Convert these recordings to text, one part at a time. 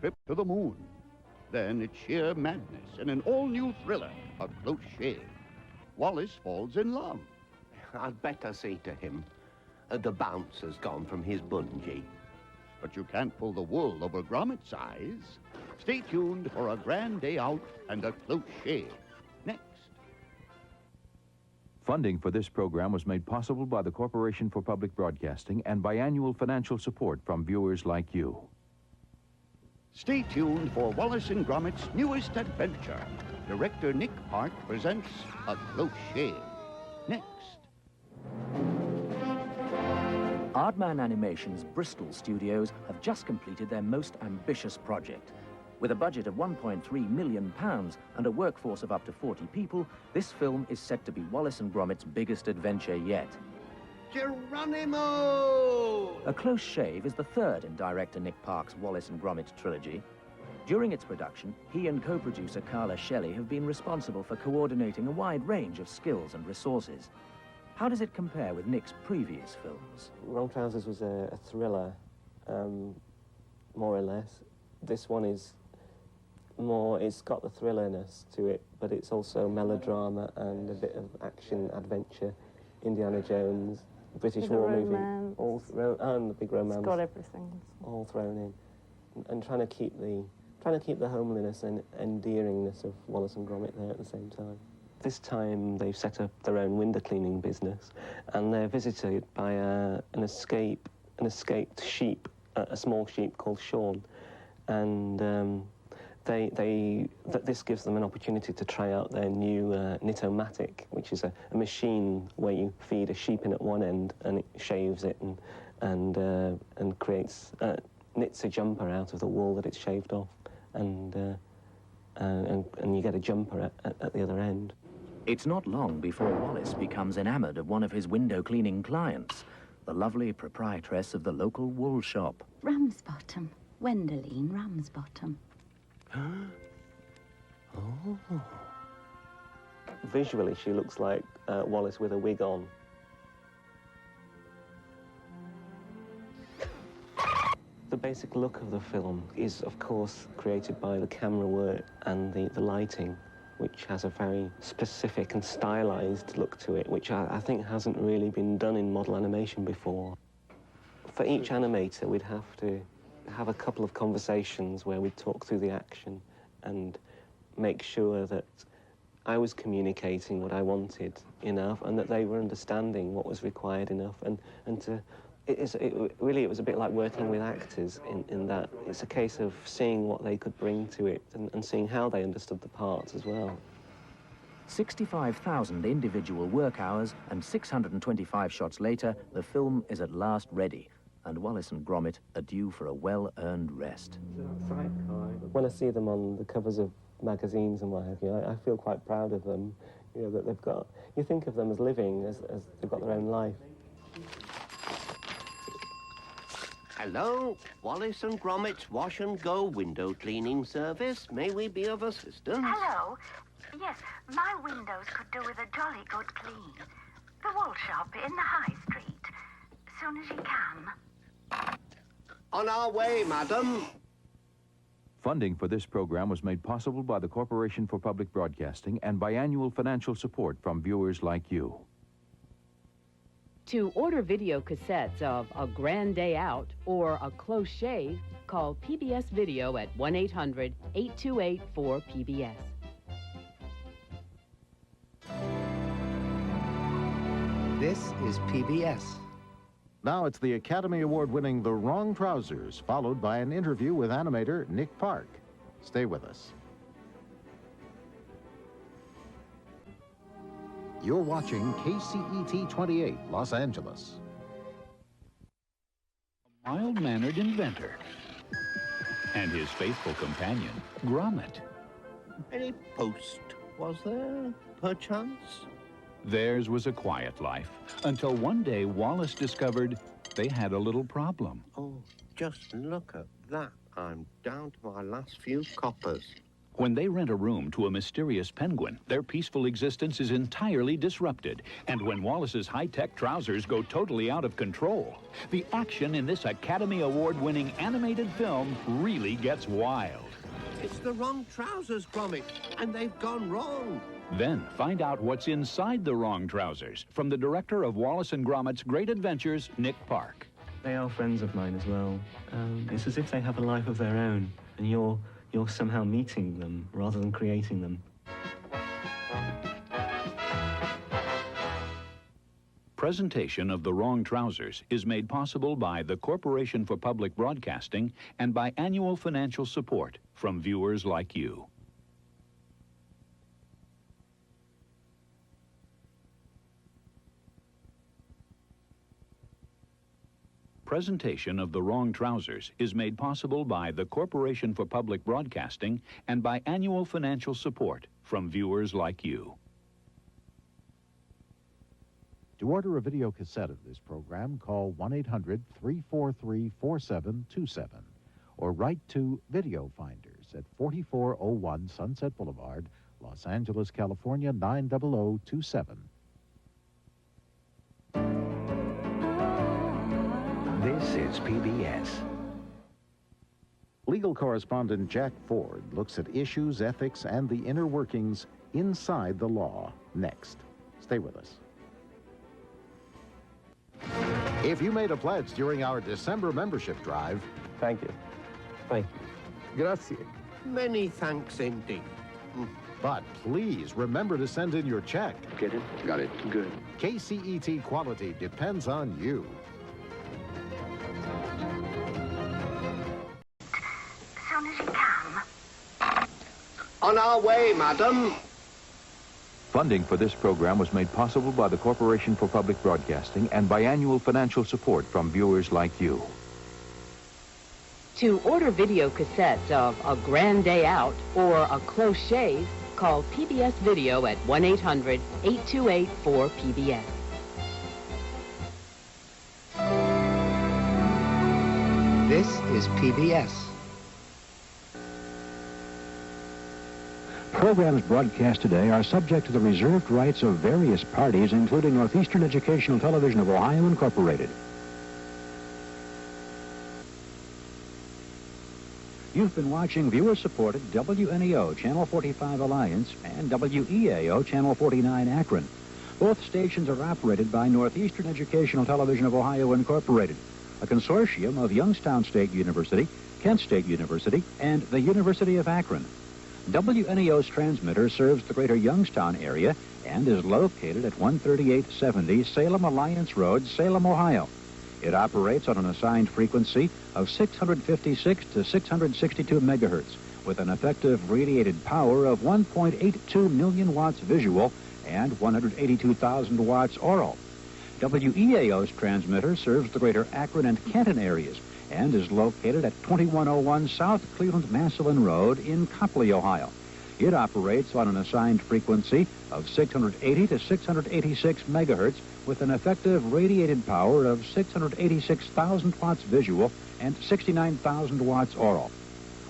trip to the moon. Then it's sheer madness in an all-new thriller, A Close Shave. Wallace falls in love. I'd better see to him. The bounce has gone from his bungee. But you can't pull the wool over Gromit's eyes. Stay tuned for A Grand Day Out and A Close Shave. Next. Funding for this program was made possible by the Corporation for Public Broadcasting and by annual financial support from viewers like you. Stay tuned for Wallace and Gromit's newest adventure. Director Nick Park presents A Close Shave. Next. Aardman Animation's Bristol studios have just completed their most ambitious project. With a budget of £1.3 million and a workforce of up to 40 people, this film is set to be Wallace and Gromit's biggest adventure yet. Geronimo! A Close Shave is the third in director Nick Park's Wallace and Gromit trilogy. During its production, he and co-producer Carla Shelley have been responsible for coordinating a wide range of skills and resources. How does it compare with Nick's previous films? Wrong Trousers was a thriller, more or less. This one is more, it's got the thrillerness to it, but it's also melodrama and a bit of action, adventure, Indiana Jones, British war movie, and the big romance. It's got everything. All thrown in, and trying to keep the homeliness and endearingness of Wallace and Gromit there at the same time. This time they've set up their own window cleaning business, and they're visited by an escaped sheep, a small sheep called Sean, and this gives them an opportunity to try out their new knit-o-matic, which is a machine where you feed a sheep in at one end and it shaves it and creates knits a jumper out of the wool that it's shaved off, and you get a jumper at the other end. It's not long before Wallace becomes enamored of one of his window cleaning clients, the lovely proprietress of the local wool shop. Ramsbottom. Wendoline Ramsbottom. Oh. Visually, she looks like Wallace with a wig on. The basic look of the film is, of course, created by the camera work and the lighting, which has a very specific and stylized look to it, which I think hasn't really been done in model animation before. For each animator, we'd have to have a couple of conversations where we'd talk through the action and make sure that I was communicating what I wanted enough and that they were understanding what was required enough, and it was a bit like working with actors in that it's a case of seeing what they could bring to it and seeing how they understood the parts as well. 65,000 individual work hours and 625 shots later, the film is at last ready, and Wallace and Gromit are due for a well-earned rest. When I see them on the covers of magazines and what have you, I feel quite proud of them, you know, that they've got, you think of them as living, as they've got their own life. Hello, Wallace and Gromit's Wash and Go window cleaning service. May we be of assistance? Hello. Yes, my windows could do with a jolly good clean. The wool shop in the High Street. Soon as you can. On our way, madam. Funding for this program was made possible by the Corporation for Public Broadcasting and by annual financial support from viewers like you. To order video cassettes of A Grand Day Out or A Close Shave, call PBS Video at 1-800-828-4PBS. This is PBS. Now it's the Academy Award-winning The Wrong Trousers, followed by an interview with animator Nick Park. Stay with us. You're watching KCET 28, Los Angeles. A mild-mannered inventor and his faithful companion, Gromit. Any post, was there, perchance? Theirs was a quiet life, until one day Wallace discovered they had a little problem. Oh, just look at that. I'm down to my last few coppers. When they rent a room to a mysterious penguin, their peaceful existence is entirely disrupted. And when Wallace's high-tech trousers go totally out of control, the action in this Academy Award-winning animated film really gets wild. It's the wrong trousers, Gromit, and they've gone wrong. Then find out what's inside the wrong trousers from the director of Wallace and Gromit's Great Adventures, Nick Park. They are friends of mine as well. It's as if they have a life of their own, and you're somehow meeting them rather than creating them. Presentation of The Wrong Trousers is made possible by the Corporation for Public Broadcasting and by annual financial support from viewers like you. Presentation of The Wrong Trousers is made possible by the Corporation for Public Broadcasting and by annual financial support from viewers like you. To order a video cassette of this program, call 1-800-343-4727 or write to Video Finders at 4401 Sunset Boulevard, Los Angeles, California, 90027. This is PBS. Legal correspondent Jack Ford looks at issues, ethics, and the inner workings inside the law next. Stay with us. If you made a pledge during our December membership drive... Thank you. Thank you. Grazie. Many thanks indeed. But please remember to send in your check. Get it? Got it. Good. KCET quality depends on you. As soon as you can. On our way, madam. Funding for this program was made possible by the Corporation for Public Broadcasting and by annual financial support from viewers like you. To order video cassettes of A Grand Day Out or A Close Shave, call PBS Video at 1-800-828-4PBS. This is PBS. Programs broadcast today are subject to the reserved rights of various parties, including Northeastern Educational Television of Ohio, Incorporated. You've been watching viewer-supported WNEO Channel 45 Alliance and WEAO Channel 49 Akron. Both stations are operated by Northeastern Educational Television of Ohio, Incorporated, a consortium of Youngstown State University, Kent State University, and the University of Akron. WNEO's transmitter serves the greater Youngstown area and is located at 13870 Salem Alliance Road, Salem, Ohio. It operates on an assigned frequency of 656 to 662 megahertz with an effective radiated power of 1.82 million watts visual and 182,000 watts oral. WEAO's transmitter serves the greater Akron and Canton areas and is located at 2101 South Cleveland-Massillon Road in Copley, Ohio. It operates on an assigned frequency of 680 to 686 megahertz with an effective radiated power of 686,000 watts visual and 69,000 watts oral.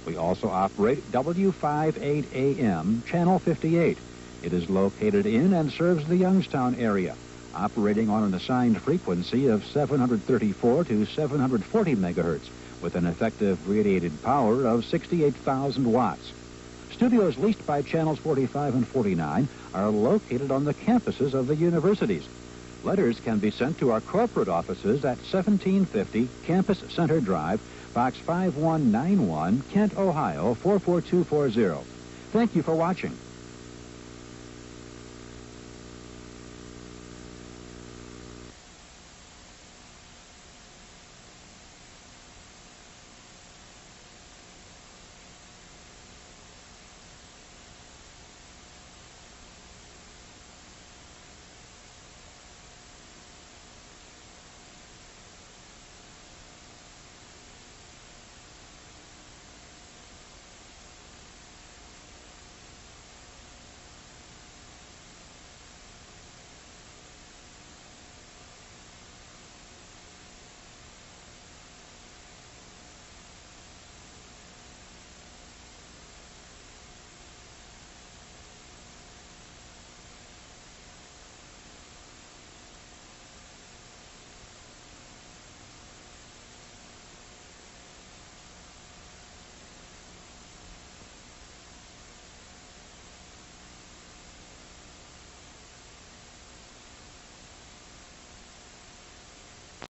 We also operate W58AM Channel 58. It is located in and serves the Youngstown area, operating on an assigned frequency of 734 to 740 megahertz with an effective radiated power of 68,000 watts. Studios leased by Channels 45 and 49 are located on the campuses of the universities. Letters can be sent to our corporate offices at 1750 Campus Center Drive, Box 5191, Kent, Ohio 44240. Thank you for watching.